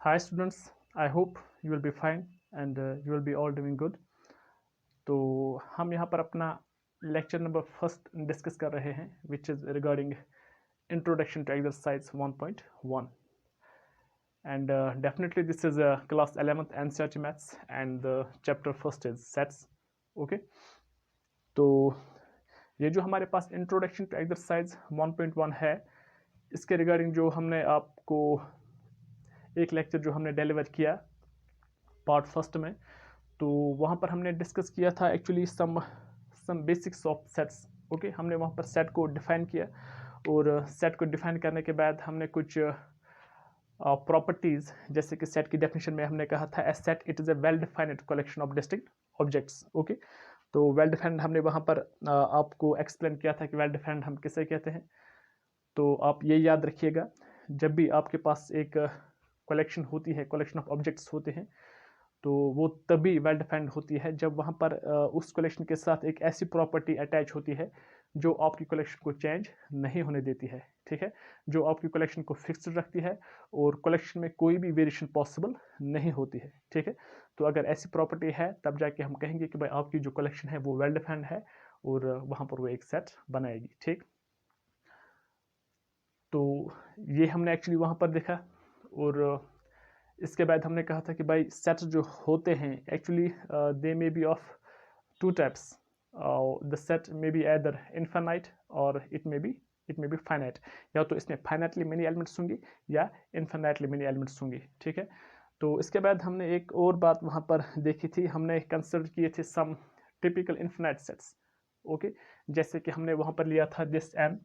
Hi students, I hope you will be fine and you will be all doing good. तो हम यहाँ पर अपना लेक्चर नंबर फर्स्ट डिस्कस कर रहे हैं which is regarding introduction to exercise 1.1 and definitely this is class 11th NCERT maths and the chapter first is sets. Okay, तो ये जो हमारे पास इंट्रोडक्शन टू एक्सरसाइज 1.1 है, इसके रिगार्डिंग जो हमने आपको एक लेक्चर जो हमने डिलीवर किया पार्ट फर्स्ट में, तो वहाँ पर हमने डिस्कस किया था actually some basics of sets. Okay, हमने वहाँ पर सेट को डिफाइन किया और सेट को डिफाइन करने के बाद हमने कुछ प्रॉपर्टीज़ जैसे कि सेट की डेफिनेशन में हमने कहा था S set it is a well defined collection of distinct objects. Okay, तो वेल डिफाइंड हमने वहाँ पर आपको एक्सप्लेन किया था कि वेल डिफाइंड हम किसे कहते हैं. तो आप ये याद रखिएगा, जब भी आपके पास एक कलेक्शन होती है, कलेक्शन ऑफ ऑब्जेक्ट्स होते हैं, तो वो तभी वेल डिफाइंड होती है जब वहाँ पर उस कलेक्शन के साथ एक ऐसी प्रॉपर्टी अटैच होती है जो आपकी कलेक्शन को चेंज नहीं होने देती है. ठीक है, जो आपकी कलेक्शन को फिक्स्ड रखती है और कलेक्शन में कोई भी वेरिएशन पॉसिबल नहीं होती है. ठीक है, तो अगर ऐसी प्रॉपर्टी है तब जाके हम कहेंगे कि भाई आपकी जो कलेक्शन है वो वेल डिफाइंड है और वहाँ पर वो एक सेट बनाएगी. ठीक, तो ये हमने एक्चुअली वहाँ पर देखा और इसके बाद हमने कहा था कि भाई सेट जो होते हैं actually they may be of two types. The set may be either infinite और इट मे बी फाइनाइट. या तो इसमें फाइनाइटली मेनी एलिमेंट्स होंगी या इनफाइनाइटली मेनी एलिमेंट्स होंगी. ठीक है, तो इसके बाद हमने एक और बात वहाँ पर देखी थी, हमने कंसिडर किए थे सम टिपिकल इनफाइनाइट सेट्स. ओके, जैसे कि हमने वहाँ पर लिया था दिस एन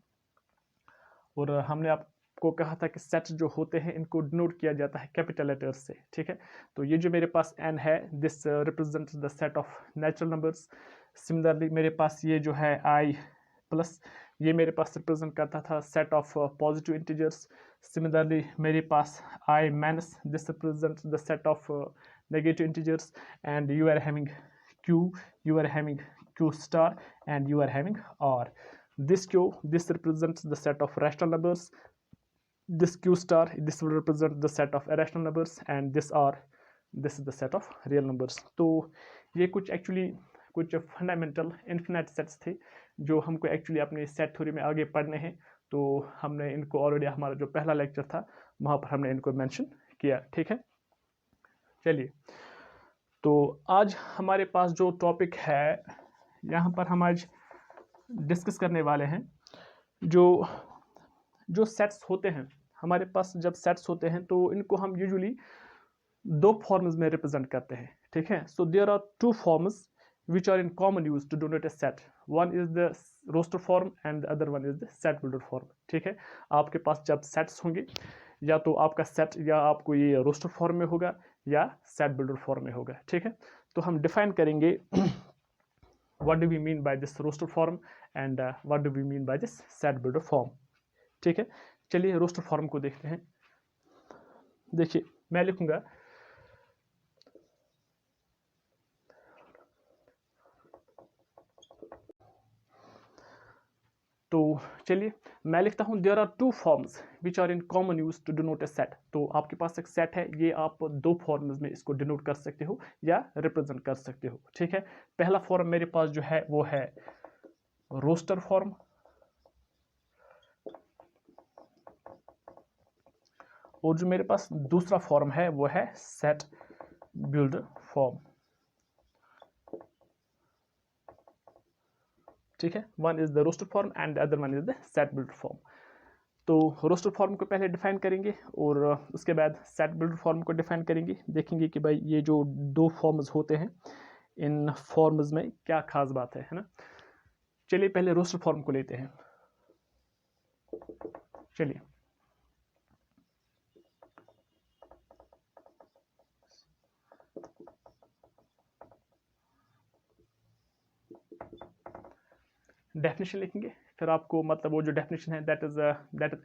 और हमने आपको कहा था कि सेट जो होते हैं इनको डिनोट किया जाता है कैपिटल लेटर्स से. ठीक है, तो ये जो मेरे पास n है this represents the set of natural numbers. Similarly मेरे पास ये जो है i प्लस, ये मेरे पास रिप्रेजेंट करता था set of positive integers. Similarly मेरे पास i minus, this represents the set of negative integers. And you are having q, you are having q star and you are having r. This q, this represents the set of rational numbers. This q star, this will represent the set of irrational numbers and this r, this is the set of real numbers. तो ये कुछ actually कुछ fundamental infinite sets थे जो हमको actually अपने set theory में आगे पढ़ने हैं. तो हमने इनको ऑलरेडी, हमारा जो पहला लेक्चर था वहाँ पर हमने इनको मेंशन किया. ठीक है, चलिए, तो आज हमारे पास जो टॉपिक है यहाँ पर हम आज डिस्कस करने वाले हैं जो सेट्स होते हैं हमारे पास. जब सेट्स होते हैं तो इनको हम यूजुअली दो फॉर्म्स में रिप्रेजेंट करते हैं. ठीक है, so there are two forms which are in common use to denote a set. One is the roster form and the other one is the set builder form. ठीक है, आपके पास जब सेट्स होंगे या तो आपका सेट या आपको ये रोस्टर फॉर्म में होगा या सेट बिल्डर फॉर्म में होगा. ठीक है, तो हम डिफाइन करेंगे what do we mean by this roster form and what do we mean by this set builder form. ठीक है, चलिए रोस्टर फॉर्म को देखते हैं. देखिए मैं लिखूंगा तो चलिए मैं लिखता हूँ there are two forms which are in common use to denote a set. तो आपके पास एक सेट है, ये आप दो फॉर्म्स में इसको डिनोट कर सकते हो या रिप्रेजेंट कर सकते हो. ठीक है, पहला फॉर्म मेरे पास जो है वो है रोस्टर फॉर्म और जो मेरे पास दूसरा फॉर्म है वो है सेट बिल्डर फॉर्म. ठीक है, one is the roster form and the other one is the set builder form. तो रोस्टर फॉर्म को पहले डिफाइन करेंगे और उसके बाद सेट बिल्डर फॉर्म को डिफाइन करेंगे. देखेंगे कि भाई ये जो दो फॉर्म्स होते हैं इन फॉर्म्स में क्या खास बात है ना. चलिए पहले रोस्टर फॉर्म को लेते हैं. चलिए डेफिनेशन लिखेंगे, फिर आपको मतलब वो जो डेफिनेशन है that is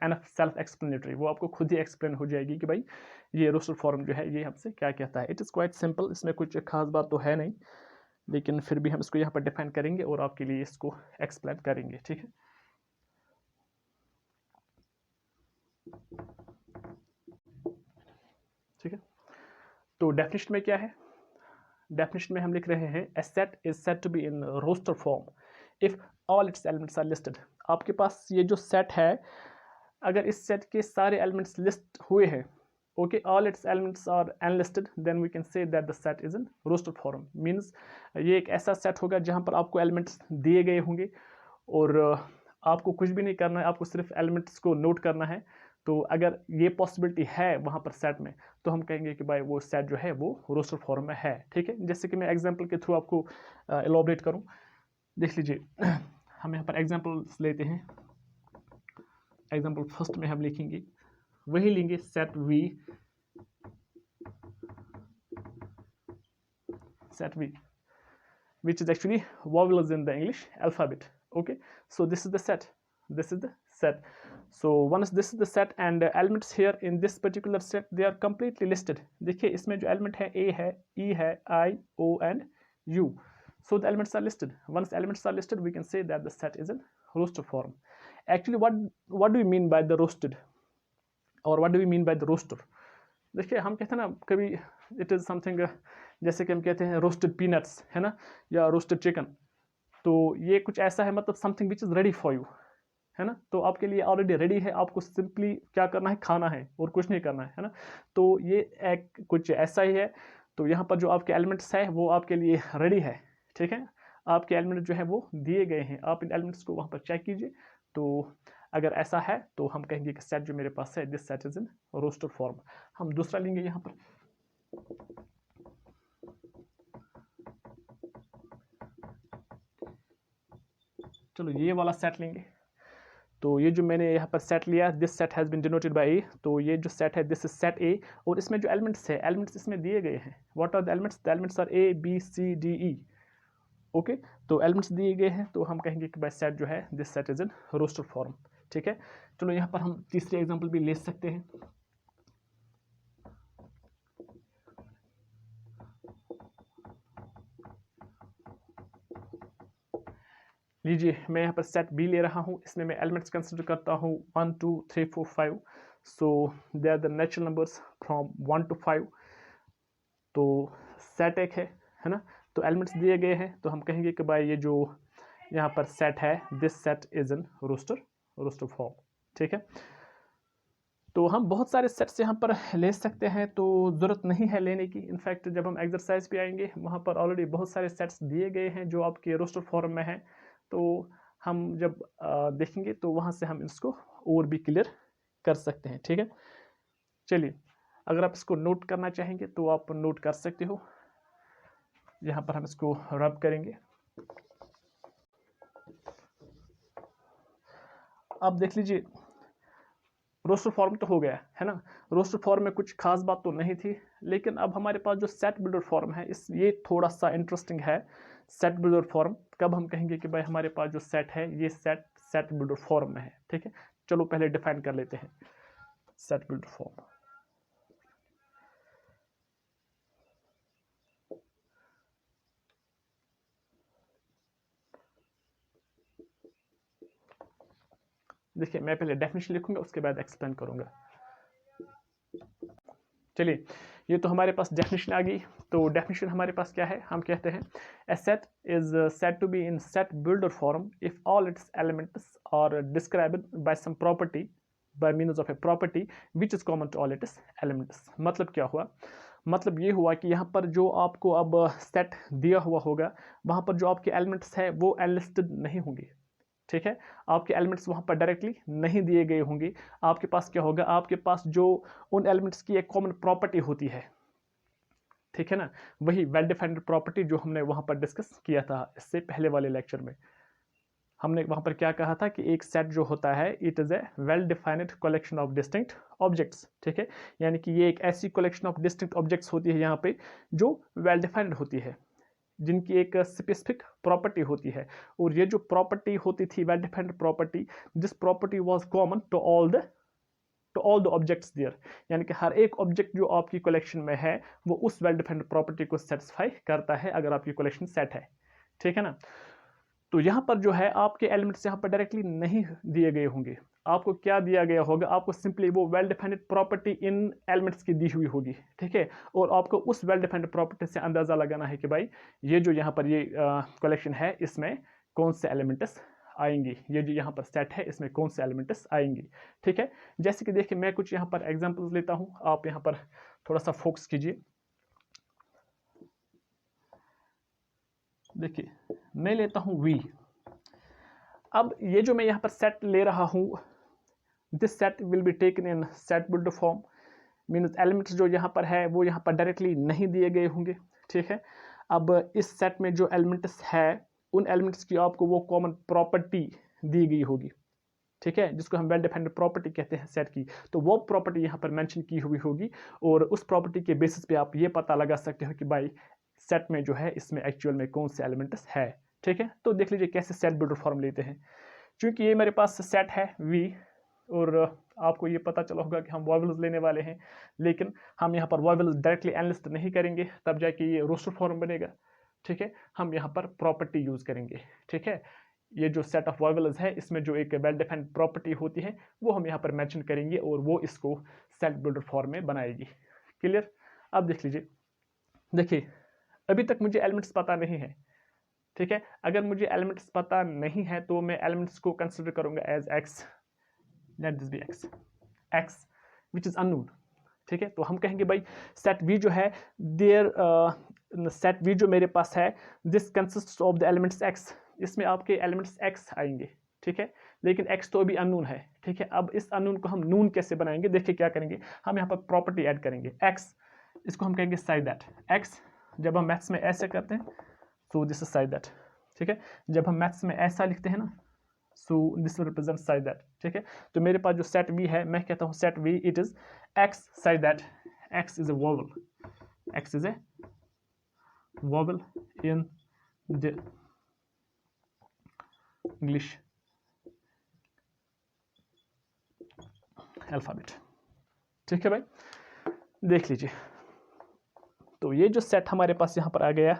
enough self explanatory, वो आपको खुद ही एक्सप्लेन हो जाएगी कि भाई ये रोस्टर फॉर्म जो है ये हमसे क्या कहता है. इट इज़ क्वाइट सिंपल, इसमें कुछ खास बात तो है नहीं, लेकिन फिर भी हम इसको यहाँ पर डिफाइन करेंगे और आपके लिए इसको एक्सप्लेन करेंगे. ठीक है, ठीक है, तो डेफिनेशन में क्या है, डेफिनेशन में हम लिख रहे हैं a set is said to be in roster form if all its elements are listed. आपके पास ये जो सेट है, अगर इस सेट के सारे एलिमेंट्स लिस्ट हुए हैं, okay, all its elements are unlisted, then we can say that the set is in roster form. Means ये एक ऐसा सेट होगा जहाँ पर आपको एलिमेंट्स दिए गए होंगे और आपको कुछ भी नहीं करना है, आपको सिर्फ एलिमेंट्स को नोट करना है। तो अगर ये पॉसिबिलिटी है वहाँ पर सेट में, तो हम कहेंगे कि भाई वो सेट जो है वो रोस्टर फॉर्म में है। ठीक है, जैसे कि मैं एग्जांपल के थ्रू आपको एलोबरेट करूँ, देख लीजिए। हम यहाँ पर एग्जांपल्स लेते हैं। एग्जांपल फर्स्ट में हम लिखेंगे, वही लेंगे set V which is actually vowels in the English alphabet. Okay, so this is the set, so once this is the set and elements here in this particular set, they are completely listed. देखिए इसमें जो element है A है, E है, I, O and U, so the elements are listed. Once elements are listed, we can say that the set is in roster form. Actually what do we mean by the roasted, or what do we mean by the roster? देखिए हम कहते हैं ना कभी it is something, जैसे कि हम कहते हैं रोस्टेड पीनट्स, है ना, या रोस्टेड चिकन, तो ये कुछ ऐसा है, मतलब something which is ready for you, है ना, तो आपके लिए ऑलरेडी रेडी है, आपको सिंपली क्या करना है, खाना है और कुछ नहीं करना है ना। तो ये एक कुछ ऐसा ही है। तो यहाँ पर जो आपके एलिमेंट्स है वो आपके लिए रेडी है। ठीक है, आपके एलिमेंट जो है वो दिए गए हैं, आप इन एलिमेंट्स को वहाँ पर चेक कीजिए। तो अगर ऐसा है तो हम कहेंगे कि सेट जो मेरे पास है, this set is in roster form. हम दूसरा लेंगे यहाँ पर, चलो ये वाला सेट लेंगे। तो ये जो मैंने यहाँ पर सेट लिया, this set has been denoted by A, तो ये जो सेट है दिस इज सेट ए, और इसमें जो एलिमेंट्स है, एलिमेंट्स इसमें दिए गए हैं। What are the elements? The elements are A B C D E. Okay, तो एलिमेंट्स दिए गए हैं, तो हम कहेंगे कि भाई सेट जो है this set is in roster form. ठीक है, चलो यहाँ पर हम तीसरी एग्जांपल भी ले सकते हैं। लीजिए, मैं यहाँ पर सेट बी ले रहा हूँ, इसमें मैं एलिमेंट्स कंसिडर करता हूँ 1 2 3 4 5, so they are the natural numbers from 1 to 5। तो सेट एक है ना, तो एलिमेंट्स दिए गए हैं, तो हम कहेंगे कि भाई ये जो यहाँ पर सेट है, this set is in roster form. ठीक है, तो हम बहुत सारे सेट्स यहाँ पर ले सकते हैं, तो ज़रूरत नहीं है लेने की। इनफैक्ट जब हम एक्सरसाइज पे आएंगे, वहाँ पर ऑलरेडी बहुत सारे सेट्स दिए गए हैं जो आपके रोस्टर फॉर्म में हैं, तो हम जब देखेंगे तो वहाँ से हम इसको और भी क्लियर कर सकते हैं। ठीक है, चलिए, अगर आप इसको नोट करना चाहेंगे तो आप नोट कर सकते हो। यहाँ पर हम इसको रब करेंगे। अब देख लीजिए, रोस्टर फॉर्म तो हो गया है ना। रोस्टर फॉर्म में कुछ खास बात तो नहीं थी, लेकिन अब हमारे पास जो सेट बिल्डर फॉर्म है, ये थोड़ा सा इंटरेस्टिंग है। सेट बिल्डर फॉर्म कब हम कहेंगे कि भाई हमारे पास जो सेट है ये सेट बिल्डर फॉर्म में है। ठीक है, चलो पहले डिफाइन कर लेते हैं सेट बिल्डर फॉर्म। देखिए, मैं पहले डेफिनेशन लिखूंगा, उसके बाद एक्सप्लेन करूंगा। चलिए, ये तो हमारे पास डेफिनेशन आ गई। तो डेफिनेशन हमारे पास क्या है, हम कहते हैं a set is said to be in set builder form if all its elements are described by some property by means of a property which is common to all its elements. मतलब क्या हुआ, मतलब ये हुआ कि यहाँ पर जो आपको अब सेट दिया हुआ होगा, वहाँ पर जो आपके एलिमेंट्स है वो अनलिस्टेड नहीं होंगे। ठीक है, आपके एलिमेंट्स वहाँ पर डायरेक्टली नहीं दिए गए होंगे। आपके पास क्या होगा, आपके पास जो उन एलिमेंट्स की एक कॉमन प्रॉपर्टी होती है, ठीक है ना, वही वेल डिफाइंड प्रॉपर्टी जो हमने वहाँ पर डिस्कस किया था इससे पहले वाले लेक्चर में। हमने वहाँ पर क्या कहा था कि एक सेट जो होता है, it is a well defined collection of distinct objects. ठीक है, यानी कि ये एक ऐसी कलेक्शन ऑफ डिस्टिंक्ट ऑब्जेक्ट्स होती है यहाँ पे जो वेल डिफाइंड होती है, जिनकी एक स्पेसिफिक प्रॉपर्टी होती है। और ये जो प्रॉपर्टी होती थी, well defined property, this property was common to all the objects there, यानी कि हर एक ऑब्जेक्ट जो आपकी कलेक्शन में है वो उस वेल डिफाइंड प्रॉपर्टी को सेटिस्फाई करता है, अगर आपकी कलेक्शन सेट है। ठीक है ना, तो यहाँ पर जो है आपके एलिमेंट्स यहाँ पर डायरेक्टली नहीं दिए गए होंगे, आपको क्या दिया गया होगा, आपको सिंपली वो well defined property in elements की दी हुई होगी, ठीक है। और आपको उस वेल डिफाइंड प्रॉपर्टी से अंदाज़ा लगाना है कि भाई ये जो यहाँ पर ये कलेक्शन है इसमें कौन से एलिमेंट्स आएंगी, ये जो यहाँ पर सेट है इसमें कौन से एलिमेंट्स आएंगी, ठीक है। जैसे कि देखिए मैं कुछ यहाँ पर एग्जांपल्स लेता हूँ, आप यहाँ पर थोड़ा सा फोकस कीजिए। देखिए मैं लेता हूँ V। अब ये जो मैं यहाँ पर सेट ले रहा हूँ, this set will be taken in set builder form, means elements जो यहाँ पर है वो यहाँ पर डायरेक्टली नहीं दिए गए होंगे, ठीक है। अब इस सेट में जो एलिमेंट्स है उन एलिमेंट्स की आपको वो कॉमन प्रॉपर्टी दी गई होगी, ठीक है, जिसको हम वेल डिफाइंड प्रॉपर्टी कहते हैं सेट की। तो वो प्रॉपर्टी यहाँ पर मेंशन की हुई होगी और उस प्रॉपर्टी के बेसिस पे आप ये पता लगा सकते हो कि भाई सेट में जो है इसमें एक्चुअल में कौन से एलिमेंट्स है, ठीक है। तो देख लीजिए कैसे सेट बिल्डर फॉर्म लेते हैं। क्योंकि ये मेरे पास सेट है V और आपको ये पता चला होगा कि हम वॉवेल्स लेने वाले हैं, लेकिन हम यहाँ पर वॉवेल्स डायरेक्टली एनालिस्ट नहीं करेंगे, तब जाके ये रोस्टर फॉर्म बनेगा, ठीक है। हम यहाँ पर प्रॉपर्टी यूज करेंगे, ठीक है। ये जो सेट ऑफ वॉवेल्स है इसमें जो एक वेल डिफाइंड प्रॉपर्टी होती है वो हम यहाँ पर मेंशन करेंगे और वो इसको सेट बिल्डर फॉर्म में बनाएगी। क्लियर? अब देख लीजिए, देखिए अभी तक मुझे एलिमेंट्स पता नहीं है, ठीक है। अगर मुझे एलिमेंट्स पता नहीं है तो मैं एलिमेंट्स को कंसिडर करूंगा as x, let this be x which is unknown, ठीक है। तो हम कहेंगे भाई सेट V जो है देयर सेट V जो मेरे पास है this consists of the elements x, इसमें आपके एलिमेंट्स x आएंगे, ठीक है। लेकिन x तो अभी अननोन है, ठीक है। अब इस अननोन को हम नून कैसे बनाएंगे, देखिए क्या करेंगे, हम यहाँ पर प्रॉपर्टी ऐड करेंगे x, इसको हम कहेंगे साइड दैट x। जब हम मैथ्स में ऐसे करते हैं so this is side that, ठीक है। जब हम मैथ्स में ऐसा लिखते हैं ना so this will represent side that, ठीक है। तो मेरे पास जो सेट V है मैं कहता हूँ set V it is x side that, x is a vowel, x is a vowel in the English alphabet, ठीक है भाई। देख लीजिए तो ये जो सेट हमारे पास यहाँ पर आ गया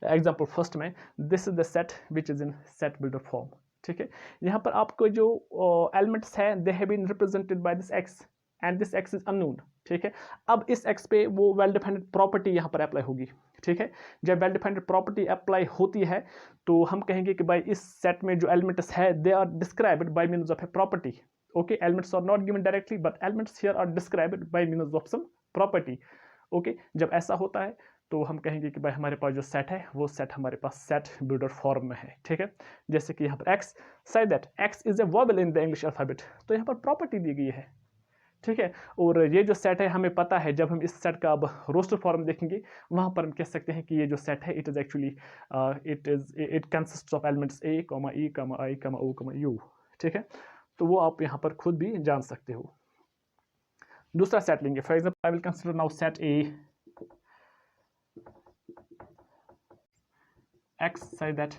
एग्जाम्पल फर्स्ट में, this is the set which is in set builder form, ठीक है। यहाँ पर आपको जो एलिमेंट्स है they have been represented by this x and this x is unknown, ठीक है। अब इस x पे वो वेल डिफाइंड प्रॉपर्टी यहाँ पर अप्लाई होगी, ठीक है। जब वेल डिफाइंड प्रॉपर्टी अप्लाई होती है तो हम कहेंगे कि भाई इस सेट में जो एलिमेंट्स है they are described by means of a property, okay. Elements are not given directly but elements here are described by means of some property, okay. जब ऐसा होता है तो हम कहेंगे कि भाई हमारे पास जो सेट है वो सेट हमारे पास सेट बिल्डर फॉर्म में है, ठीक है। जैसे कि यहाँ पर x side that x is a vowel in the English alphabet, तो यहाँ पर प्रॉपर्टी दी गई है, ठीक है। और ये जो सेट है हमें पता है, जब हम इस सेट का अब रोस्टर फॉर्म देखेंगे वहाँ पर हम कह सकते हैं कि ये जो सेट है it is actually it consists of elements a, e, i, o, u, ठीक है। तो वो आप यहाँ पर खुद भी जान सकते हो। दूसरा सेट लेंगे, for example I will consider now set A x say that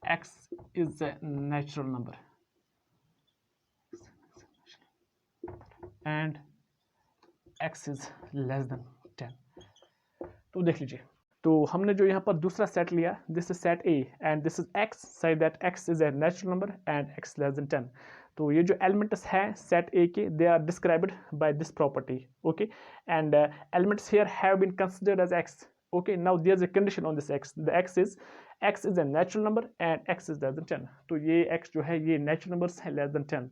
x is a natural number and x is less than 10। तो देख लीजिए तो हमने जो यहाँ पर दूसरा सेट लिया this is set A and this is x say that x is a natural number and x less than 10। तो ये जो एलिमेंट्स हैं सेट A के they are described by this property, okay. And elements here have been considered as x, okay। Now there's a condition on this x, the x is a natural number and x is less than 10। तो ये x जो है ये natural numbers है less than 10।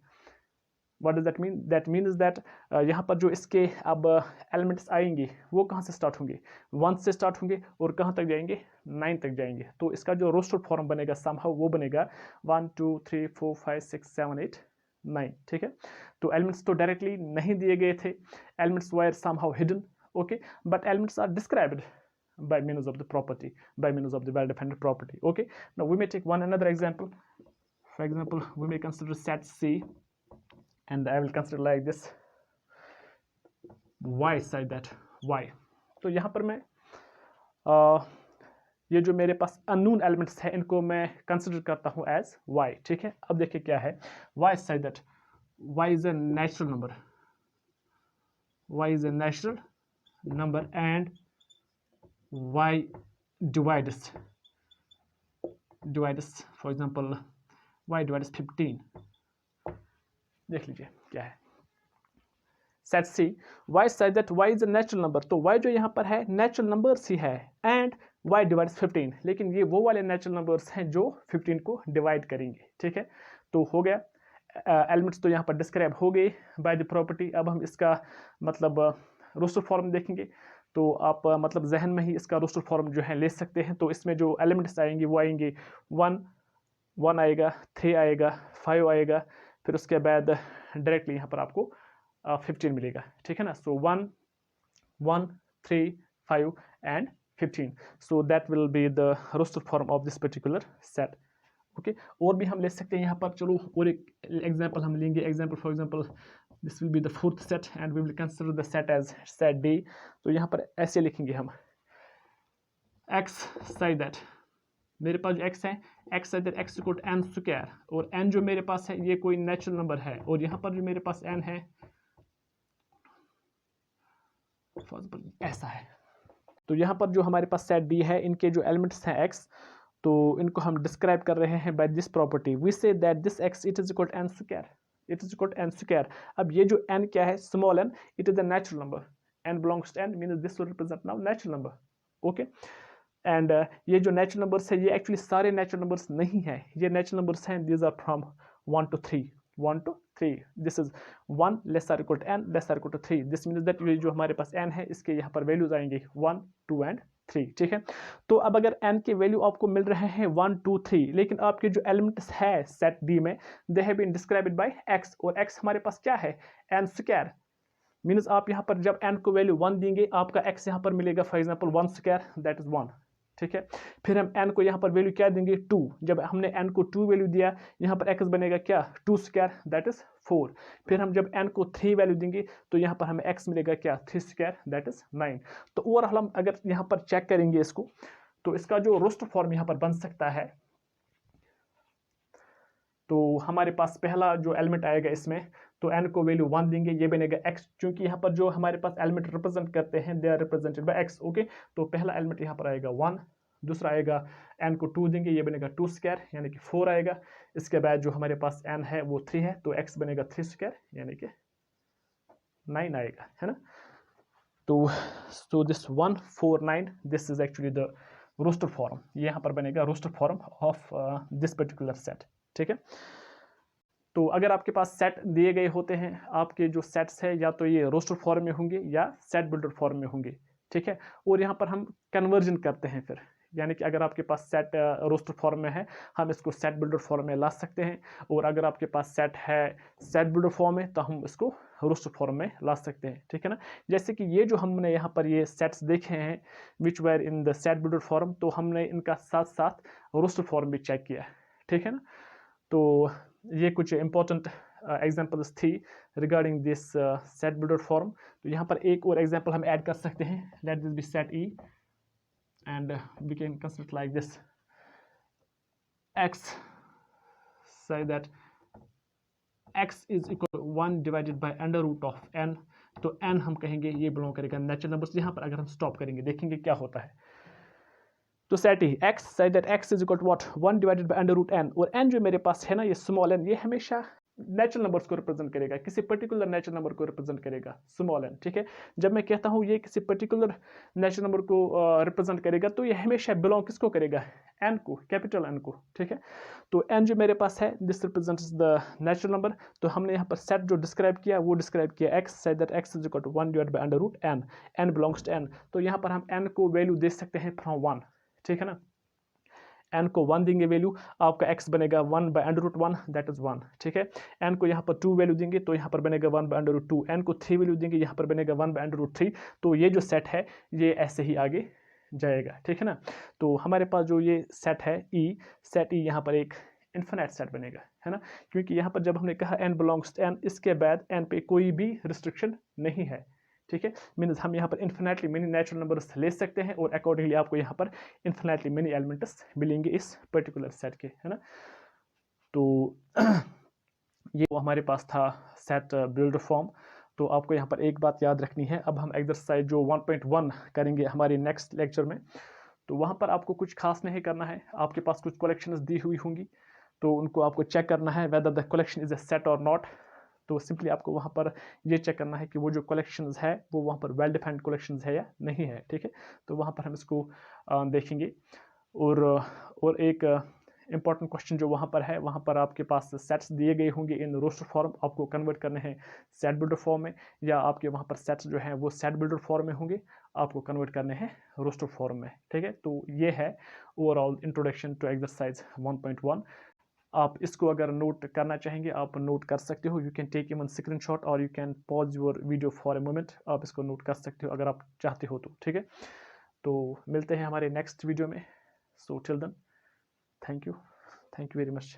what does that mean? That means that यहाँ पर जो इसके अब एलिमेंट्स आएंगे वो कहाँ से स्टार्ट होंगे, 1 से स्टार्ट होंगे और कहाँ तक जाएंगे, 9 तक जाएंगे। तो इसका जो रोस्टर फॉर्म बनेगा somehow वो बनेगा 1 2 3 4 5 6 7 8 9, ठीक है। तो एलिमेंट्स तो डायरेक्टली नहीं दिए गए थे, elements were somehow hidden, okay, but elements are described by means of the property, by means of the well defined property, okay। Now we may take another example. For example, we may consider set C and I will consider like this y side that y। तो यहाँ पर मैं ये जो मेरे पास unknown elements है इनको मैं कंसिडर करता हूँ एज y, ठीक है। अब देखिए क्या है, y side that y is a natural number, y is a natural number and y divides for example y divides 15, देख लीजिए क्या है। Set C y such that y is a natural number, तो y जो यहाँ पर है natural numbers ही है, एंड y डिवाइड्स 15, लेकिन ये वो वाले नेचुरल नंबर्स हैं जो 15 को डिवाइड करेंगे। ठीक है, तो हो गया, एलिमेंट्स तो यहाँ पर डिस्क्राइब हो गए बाय द प्रॉपर्टी। अब हम इसका मतलब रोस्टर फॉर्म देखेंगे, तो आप मतलब जहन में ही इसका रोस्टर फॉर्म जो है ले सकते हैं। तो इसमें जो एलिमेंट्स आएंगे वो आएंगे 1 आएगा, 3 आएगा, 5 आएगा, फिर उसके बाद डायरेक्टली यहाँ पर आपको 15 मिलेगा। ठीक है ना, so 1 1 3 5 and 15, so that will be the roster form of this particular set. Okay, और भी हम ले सकते हैं यहाँ पर। चलो और एक एग्जांपल हम लेंगे। Example for example this will be the fourth set and we will consider the set as set D. तो यहाँ पर ऐसे लिखेंगे हम x साइड दैट, मेरे पास जो x है x side that x equal n square, और n जो मेरे पास है ये कोई नेचुरल नंबर है, और यहाँ पर जो मेरे पास n है ऐसा है। तो यहाँ पर जो हमारे पास सेट डी है, इनके जो एलिमेंट्स हैं x, तो इनको हम डिस्क्राइब कर रहे हैं by this property. We say that this x it is equal to n square, it is equal to n square. अब ये जो n क्या है, small n, it is a natural number, n belongs to n means this will represent now natural number. Okay, and ये जो natural numbers है ये actually सारे नेचुरल नंबर्स नहीं है, ये नेचुरल नंबर्स हैं, these are from 1 to 3, 1 to 3, this is 1 less or equal to n less or equal to 3, this means that ये जो हमारे पास n है इसके यहाँ पर वैल्यूज आएंगे 1 2 एंड 3। ठीक है, तो अब अगर n के वैल्यू आपको मिल रहे हैं 1 2 3, लेकिन आपके जो एलिमेंट्स है सेट डी में they have been described by x, और x हमारे पास क्या है, n स्क्वायर, मीन्स आप यहाँ पर जब n को वैल्यू 1 देंगे आपका x यहाँ पर मिलेगा for example 1 square, that is 1। ठीक है, फिर हम n को यहाँ पर वैल्यू क्या देंगे 2, जब हमने n को 2 वैल्यू दिया यहाँ पर x बनेगा क्या 2 स्क्वायर, दैट इज 4। फिर हम जब n को 3 वैल्यू देंगे तो यहाँ पर हमें x मिलेगा क्या 3 स्क्वायर, दैट इज 9। तो ओवरऑल हम अगर यहाँ पर चेक करेंगे इसको, तो इसका जो रोस्टर फॉर्म यहाँ पर बन सकता है, तो हमारे पास पहला जो एलिमेंट आएगा इसमें, तो n को वैल्यू 1 देंगे, ये बनेगा x, क्योंकि यहाँ पर जो हमारे पास एलिमेंट रिप्रेजेंट करते हैं they are represented by x। Okay, तो पहला एलिमेंट यहाँ पर आएगा 1, दूसरा आएगा n को 2 देंगे, ये बनेगा 2 स्क्वायर यानी कि 4 आएगा। इसके बाद जो हमारे पास n है वो 3 है, तो x बनेगा 3 स्क्वायर यानी कि 9 आएगा, है ना। तो this 1 4 9 this is actually the roster form, ये यहाँ पर बनेगा roster form of this particular set. ठीक है, तो अगर आपके पास सेट दिए गए होते हैं, आपके जो सेट्स है या तो ये रोस्टर फॉर्म में होंगे या सेट बिल्डर फॉर्म में होंगे। ठीक है, और यहाँ पर हम कन्वर्जन करते हैं फिर, यानी कि अगर आपके पास सेट रोस्टर फॉर्म में है हम इसको सेट बिल्डर फॉर्म में ला सकते हैं, और अगर आपके पास सेट है सेट बिल्डर फॉर्म में तो हम इसको रोस्टर फॉर्म में ला सकते हैं। ठीक है ना, जैसे कि ये जो हमने यहाँ पर ये सेट्स देखे हैं विच where in the set builder form, तो हमने इनका साथ साथ रोस्टर फॉर्म भी चेक किया। ठीक है ना, तो ये कुछ इंपॉर्टेंट एग्जांपल्स थी regarding this set builder form. तो यहाँ पर एक और एग्जांपल हम ऐड कर सकते हैं, let this be set E and we can consider like this x, say that x is equal to 1 divided by under root of n, तो n हम कहेंगे ये बिलोंग करेगा नेचुरल नंबर्स। यहाँ पर अगर हम स्टॉप करेंगे देखेंगे क्या होता है। तो set he x say that x is equal to what 1 divided by under root n, और n जो मेरे पास है ना ये स्मॉल n, ये हमेशा नेचुरल नंबर्स को रिप्रेजेंट करेगा, किसी पर्टिकुलर नेचुरल नंबर को रिप्रेजेंट करेगा स्मॉल n। ठीक है, जब मैं कहता हूँ ये किसी पर्टिकुलर नेचुरल नंबर को रिप्रेजेंट करेगा तो ये हमेशा बिलोंग किसको करेगा, n को, कैपिटल n को। ठीक है, तो n जो मेरे पास है this represents the natural number. तो हमने यहाँ पर सेट जो डिस्क्राइब किया वो डिस्क्राइब किया x say that x is equal to 1 divided by under root n, n belongs to n। तो यहाँ पर हम n को वैल्यू दे सकते हैं फ्रॉम 1। ठीक है ना, n को 1 देंगे वैल्यू, आपका x बनेगा 1 by under root 1, that is 1। ठीक है, n को यहाँ पर 2 वैल्यू देंगे तो यहाँ पर बनेगा 1 by under root 2, n को 3 वैल्यू देंगे यहाँ पर बनेगा 1 by under root 3। तो ये जो सेट है ये ऐसे ही आगे जाएगा। ठीक है ना, तो हमारे पास जो ये सेट है ई, सेट ई यहाँ पर एक इन्फिनिट सेट बनेगा, है ना, क्योंकि यहाँ पर जब हमने कहा n बिलोंग्स टू n, इसके बाद n पे कोई भी रिस्ट्रिक्शन नहीं है। ठीक है, मीन्स हम यहाँ पर इन्फिनेटली मेनी नेचुरल नंबर्स ले सकते हैं और अकॉर्डिंगली आपको यहाँ पर इन्फिनेटली मेनी एलिमेंट्स मिलेंगे इस पर्टिकुलर सेट के, है ना। तो ये हमारे पास था सेट बिल्डर फॉर्म। तो आपको यहाँ पर एक बात याद रखनी है, अब हम एक्सरसाइज जो 1.1 करेंगे हमारे नेक्स्ट लेक्चर में, तो वहाँ पर आपको कुछ खास नहीं करना है। आपके पास कुछ कलेक्शंस दी हुई होंगी तो उनको आपको चेक करना है whether the collection is a set और नॉट। तो सिंपली आपको वहाँ पर ये चेक करना है कि वो जो कलेक्शंस है वो वहाँ पर वेल डिफाइंड कलेक्शंस है या नहीं है, ठीक है। तो वहाँ पर हम इसको देखेंगे। और एक इंपॉर्टेंट क्वेश्चन जो वहाँ पर है, वहाँ पर आपके पास सेट्स दिए गए होंगे इन रोस्टर फॉर्म, आपको कन्वर्ट करने हैं सेट बिल्डर फॉर्म में, या आपके वहाँ पर सेट्स जो हैं वो सेट बिल्डर फॉर्म में होंगे, आपको कन्वर्ट करने हैं रोस्टर फॉर्म में, ठीक है। तो ये है ओवरऑल इंट्रोडक्शन टू एक्सरसाइज 1.1। आप इसको अगर नोट करना चाहेंगे आप नोट कर सकते हो, you can take even screenshot और you can pause your video for a moment, आप इसको नोट कर सकते हो अगर आप चाहते हो तो, ठीक है। तो मिलते हैं हमारे नेक्स्ट वीडियो में। So till then, thank you very much.